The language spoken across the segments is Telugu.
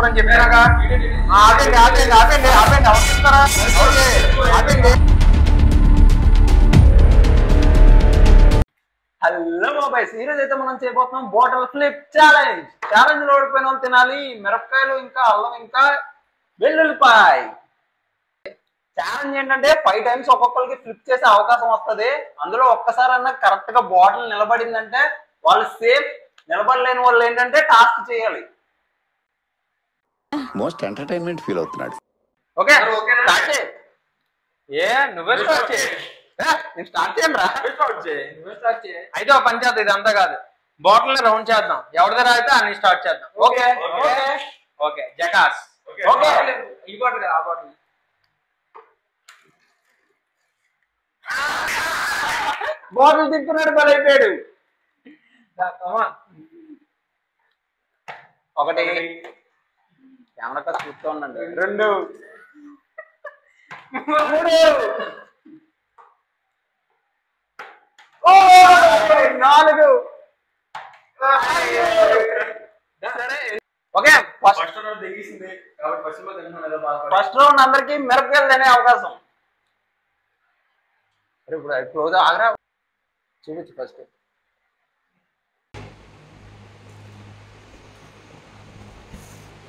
తీసుకోరని చెప్పినాగా. ఆపండి ఆపండి ఆపండి ఆపండి అవసరిస్తారా? ఓకే ఆపండి. హలో బాబాయ్స్, ఈరోజు అయితే మనం చేయబోతున్నాం బాటిల్ ఫ్లిప్ ఛాలెంజ్. ఛాలెంజ్ లో ఓడిపోయిన వాళ్ళు తినాలి మిరపకాయలు, ఇంకా అల్లం, ఇంకా వెల్లుల్లిపాయ. ఛాలెంజ్ ఏంటంటే 5 times ఒక్కొక్కరికి ఫ్లిప్ చేసే అవకాశం వస్తుంది. అందులో ఒక్కసారి అన్న కరెక్ట్ గా బాటిల్ నిలబడిందంటే వాళ్ళు సేఫ్, నిలబడలేని వాళ్ళు ఏంటంటే టాస్క్ చేయాలి. మోస్ట్ ఎంటర్టైన్మెంట్ ఫీల్ అవుతున్నాడు. ఓకే స్టార్ట్ చేయి. నువ్వే స్టార్ట్ చేయి. నేను స్టార్ట్ చేయను రా. నువ్వే స్టార్ట్ చేయి. అయితే ఒక పని చేద్దాం, ఇదంతా కాదు, బాటిల్ ని రౌండ్ చేద్దాం. ఎవరి దగ్గర అయితే అన్ని స్టార్ట్ చేద్దాం. Okay okay okay జకాస్. ఓకే ఈ బాటిల్ కదా, ఆ బాటిల్. బాటిల్ తిప్పున్నాడు, బలైపోయాడు. ఒకటి కెమెరా కాస్త చూస్తూ ఉండండి. 2 3 4. ఓకే ఫస్ట్ రౌండ్ అందరికి మిరపకాయలు తినే అవకాశం. ఇప్పుడు క్లోజ్ ఆగరా, చూపించు ఫస్ట్.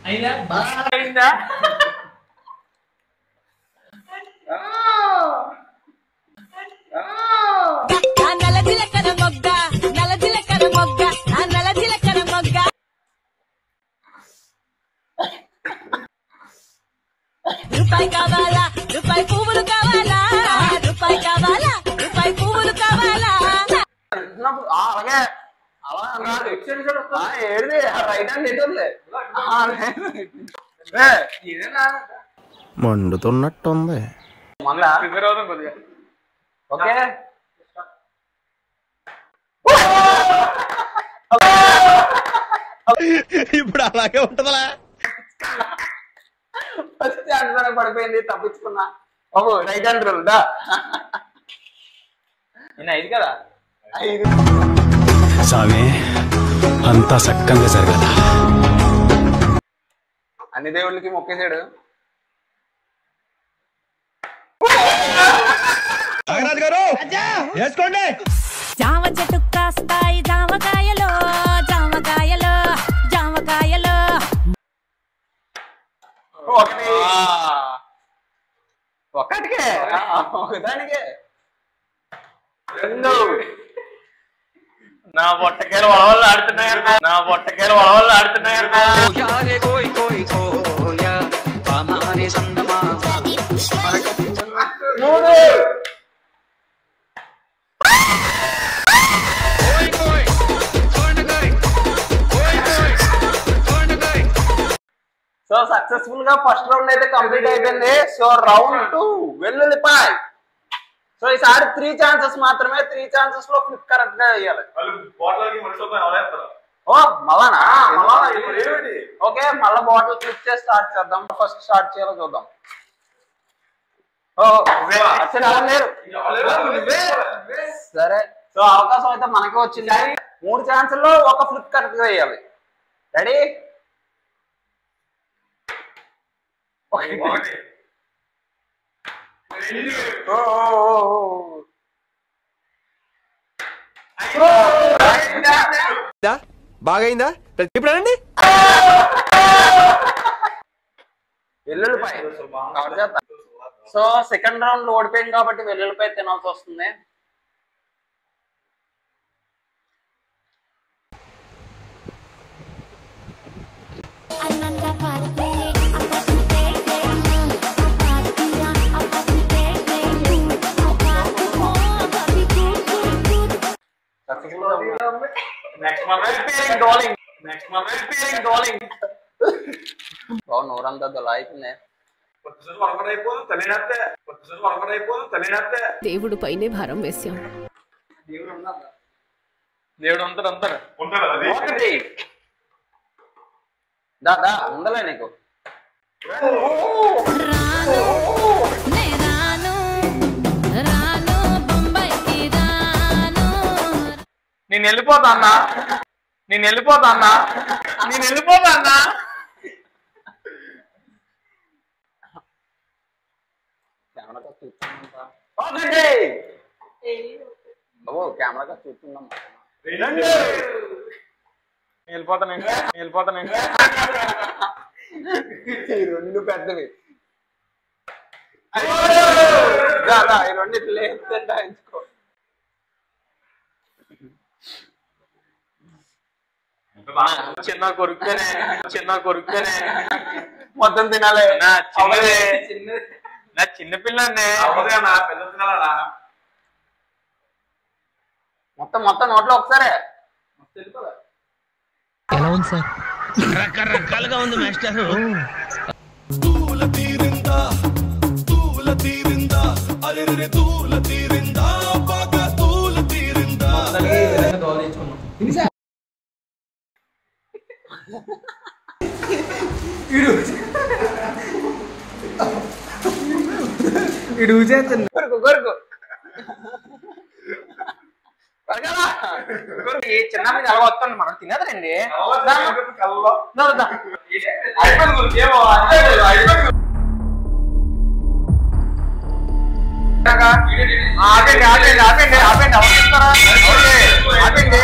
అయిందా? రూపాయి కావాలా, రూపాయి పువ్వులు కావాలా, రూపాయి కావాలా, రూపాయి పువ్వులు కావాలా. అలాగే అలా ఏది రైట్ హ్యాండ్ ఎటుంది మండుతున్నట్టుంది. కొద్దిగా. ఓకే ఇప్పుడు అలాగే ఉంటదా? ఫస్ట్ హ్యాండ్ పడిపోయింది, తప్పించుకున్నా. బాబు రైట్ హ్యాండ్ రూల్ దా. నేను 5 కదా, 5. స్వామి అంతా సక్కంగా జరగాల. అన్ని దేవుళ్ళకి మొక్కేశాడు. జామ చెట్టు కాస్తాయి జామకాయలో, జామకాయలో, జామకాయలో. ఒకటికే, ఒకదానికే. 2. నా బొట్టకేలు వడవళ్ళు ఆడుతున్నాయన్నా, నా బొట్టకేలు వడవళ్ళు ఆడుతున్నాయన్నా. 3. సో సక్సెస్ఫుల్ గా ఫస్ట్ రౌండ్ అయితే కంప్లీట్ అయిపోయింది. సో రౌండ్ 2 వెల్లుల్లిపాయ. సో ఈసారి 3 chances మాత్రమే. 3 chances లో ఫ్లిప్ కరెక్ట్ గా వేయాలి. ఓ మళ్ళానా? ఓకే మళ్ళా బాటిల్ ఫ్లిప్ చేసి స్టార్ట్ చేద్దాం. ఫస్ట్ స్టార్ట్ చేయాలో చూద్దాం. సరే, సో అవకాశం అయితే మనకే వచ్చింది. 3 chances లో ఒక ఫ్లిప్ కరెక్ట్ గా వేయాలి. రెడీ? బాగైందా? ఇప్పుడు అనండి. వెల్లుల్లిపాయ కవర్ చేస్తా. సో సెకండ్ రౌండ్ లో ఓడిపోయింది కాబట్టి వెల్లుల్లిపాయ తినాల్సి వస్తుంది. నోరంతా దొలా అయిపోయింది. దేవుడు పైనే భారం వేశాం. దేవుడు ఉంటాడు. దాదా ఉందలే నీకు. నేను వెళ్ళిపోతా అన్నా. కెమెరా చూస్తుందంట. ఒకటి బాబు కెమెరా చూస్తుందమ్మా. వెళ్ళిపోతానండి ఈ రెండు పెద్దవి. ఈ రెండు ఇట్లా వేస్తుంటా ఎంచుకో. చిన్న కొరుకుతేనే మొత్తం తినాలి. నా చిన్న పిల్లండి. మొత్తం నోట్లో ఒకసారి. ఎలా ఉంది సార్? రకరకాలుగా ఉంది మాస్టర్. కొరకు చిన్నప్పుడు ఎలా వస్తుంది మనం తినేదండి. ఆపండి